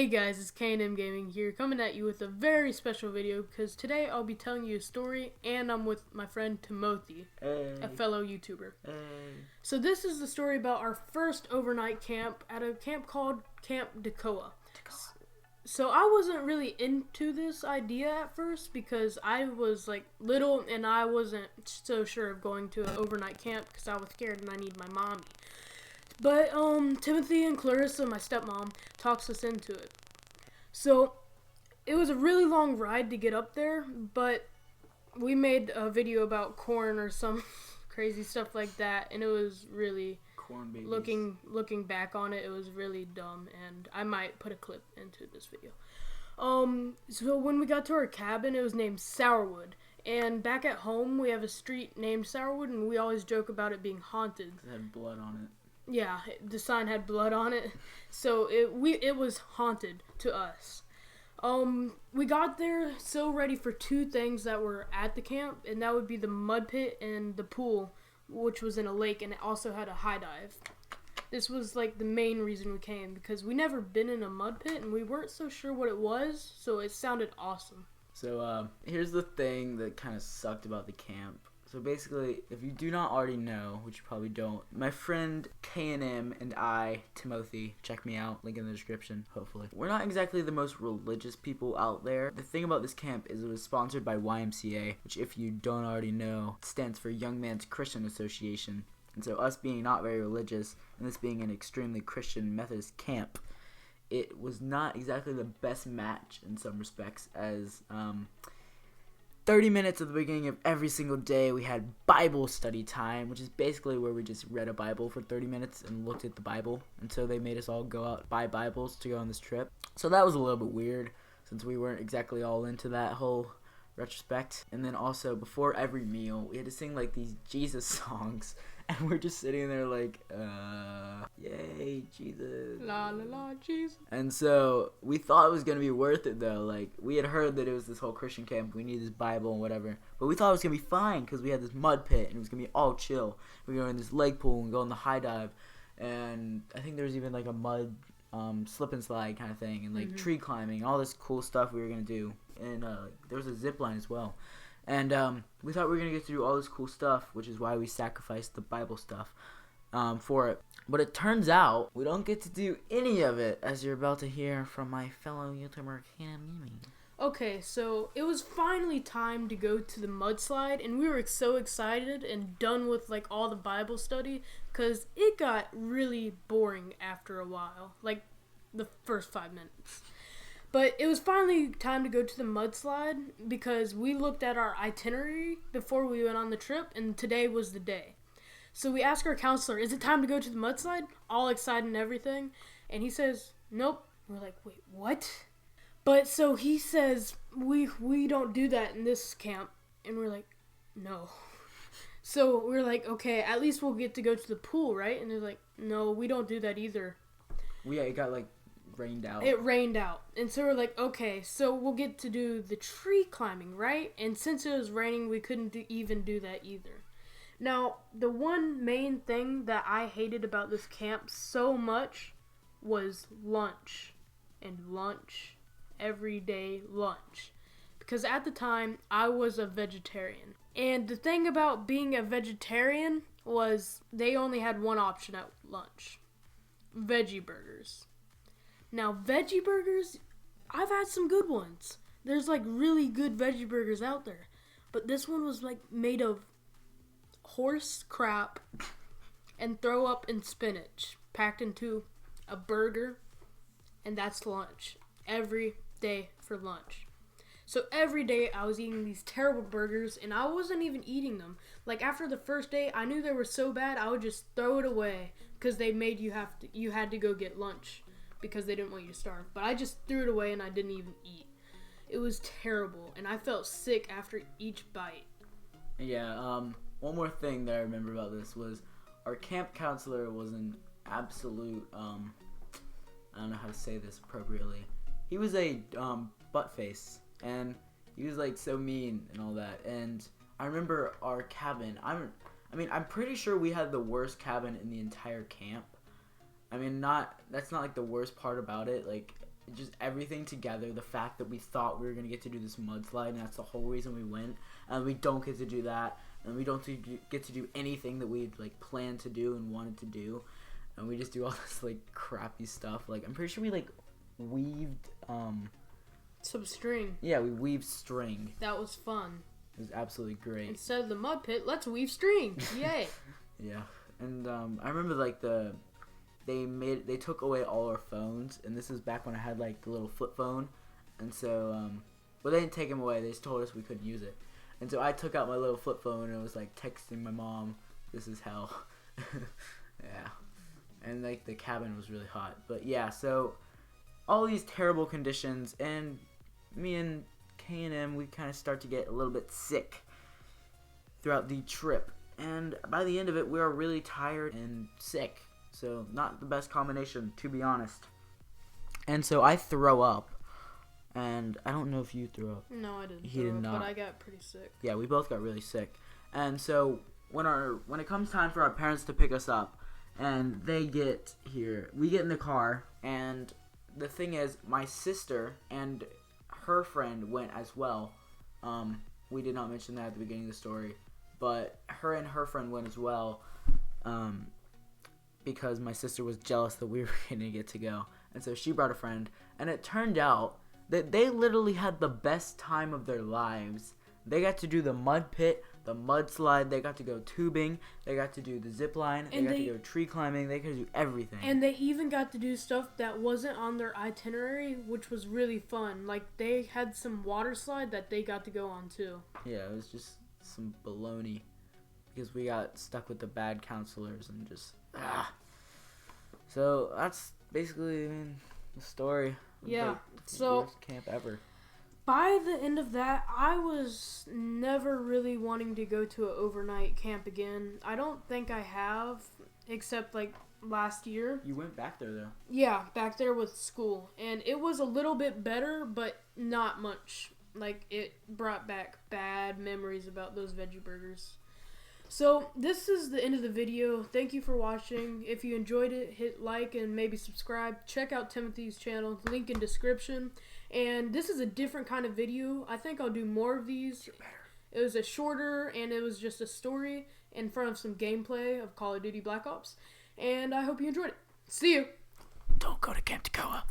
Hey guys, it's K&M Gaming here, coming at you with a very special video because today I'll be telling you a story and I'm with my friend Timothy, a fellow YouTuber. So this is the story about our first overnight camp at a camp called Camp Dacoa. So I wasn't really into this idea at first because I was like little and I wasn't so sure of going to an overnight camp because I was scared and I need my mommy. But Timothy and Clarissa, my stepmom, talks us into it. So it was a really long ride to get up there, but we made a video about corn or some crazy stuff like that, and it was really corn babies. Looking back on it, it was really dumb, and I might put a clip into this video. So when we got to our cabin, it was named Sourwood. And back at home, we have a street named Sourwood, and we always joke about it being haunted. It had blood on it. Yeah, the sign had blood on it, so it was haunted to us. We got there so ready for two things that were at the camp, and that would be the mud pit and the pool, which was in a lake, and it also had a high dive. This was like the main reason we came, because we never been in a mud pit, and we weren't so sure what it was, so it sounded awesome. So here's the thing that kind of sucked about the camp. So basically, if you do not already know, which you probably don't, my friend K&M and I, Timothy, check me out, link in the description, hopefully. We're not exactly the most religious people out there. The thing about this camp is it was sponsored by YMCA, which if you don't already know, stands for Young Man's Christian Association. And so us being not very religious, and this being an extremely Christian Methodist camp, it was not exactly the best match in some respects, as 30 minutes at the beginning of every single day we had Bible study time, which is basically where we just read a Bible for 30 minutes and looked at the Bible. And so they made us all go out buy Bibles to go on this trip. So that was a little bit weird since we weren't exactly all into that whole retrospect. And then also before every meal we had to sing like these Jesus songs, and we're just sitting there like yay Jesus, La la la Jesus. And so we thought it was gonna be worth it though. Like, we had heard that it was this whole Christian camp, we need this Bible and whatever, but we thought it was gonna be fine because we had this mud pit and it was gonna be all chill. We were in this lake pool and go in the high dive, and I think there was even like a mud slip and slide kind of thing, and like tree climbing, all this cool stuff we were gonna do. And there was a zip line as well. And we thought we were going to get to do all this cool stuff, which is why we sacrificed the Bible stuff for it. But it turns out we don't get to do any of it, as you're about to hear from my fellow YouTuber, K&M Gaming. Okay, so it was finally time to go to the mudslide, and we were so excited and done with like all the Bible study, because it got really boring after a while, like the first 5 minutes. But it was finally time to go to the mudslide because we looked at our itinerary before we went on the trip, and today was the day. So we asked our counselor, is it time to go to the mudslide? All excited and everything. And he says, nope. We're like, wait, what? But so he says, we don't do that in this camp. And we're like, no. So we're like, okay, at least we'll get to go to the pool, right? And they're like, no, we don't do that either. It got like rained out. It rained out. And so we're like, okay, so we'll get to do the tree climbing, right? And since it was raining, we couldn't even do that either. Now, the one main thing that I hated about this camp so much was lunch. And lunch. Everyday lunch. Because at the time, I was a vegetarian. And the thing about being a vegetarian was they only had one option at lunch. Veggie burgers. Now, veggie burgers, I've had some good ones. There's like really good veggie burgers out there. But this one was like made of horse crap and throw up and spinach packed into a burger. And that's lunch. Every day for lunch. So every day I was eating these terrible burgers and I wasn't even eating them. Like after the first day, I knew they were so bad I would just throw it away because they made you had to go get lunch. Because they didn't want you to starve. But I just threw it away and I didn't even eat. It was terrible. And I felt sick after each bite. Yeah, one more thing that I remember about this was our camp counselor was an absolute, I don't know how to say this appropriately. He was a butt face. And he was like so mean and all that. And I remember our cabin. I'm pretty sure we had the worst cabin in the entire camp. I mean, that's not like the worst part about it. Like, just everything together. The fact that we thought we were gonna get to do this mudslide, and that's the whole reason we went, and we don't get to do that, and we don't get to do anything that we like planned to do and wanted to do, and we just do all this like crappy stuff. Like I'm pretty sure we like weaved some string. Yeah, we weaved string. That was fun. It was absolutely great. Instead of the mud pit, let's weave string. Yay. Yeah, and I remember like they took away all our phones, and this is back when I had like the little flip phone, and so well, they didn't take them away. They just told us we couldn't use it, and so I took out my little flip phone and was like texting my mom, "This is hell." Yeah, and like the cabin was really hot, but yeah, so all these terrible conditions, and me and K&M, we kind of start to get a little bit sick throughout the trip, and by the end of it, we are really tired and sick. So not the best combination, to be honest. And so I throw up, and I don't know if you threw up. No, I didn't. He did not. But I got pretty sick. Yeah, we both got really sick. And so when it comes time for our parents to pick us up, and they get here, we get in the car, and the thing is, my sister and her friend went as well. We did not mention that at the beginning of the story, but her and her friend went as well. Because my sister was jealous that we were going to get to go. And so she brought a friend. And it turned out that they literally had the best time of their lives. They got to do the mud pit, the mudslide. They got to go tubing. They got to do the zip line. They got to go tree climbing. They got to do everything. And they even got to do stuff that wasn't on their itinerary, which was really fun. Like, they had some water slide that they got to go on, too. Yeah, it was just some baloney. Because we got stuck with the bad counselors and just... So that's basically the story. Yeah. The worst camp ever. By the end of that, I was never really wanting to go to an overnight camp again. I don't think I have, except like last year. You went back there though. Yeah, back there with school, and it was a little bit better, but not much. Like, it brought back bad memories about those veggie burgers. So, this is the end of the video. Thank you for watching. If you enjoyed it, hit like and maybe subscribe. Check out Timothy's channel, link in description. And this is a different kind of video. I think I'll do more of these. It was a shorter, and it was just a story in front of some gameplay of Call of Duty Black Ops. And I hope you enjoyed it. See you! Don't go to Camp Toccoa.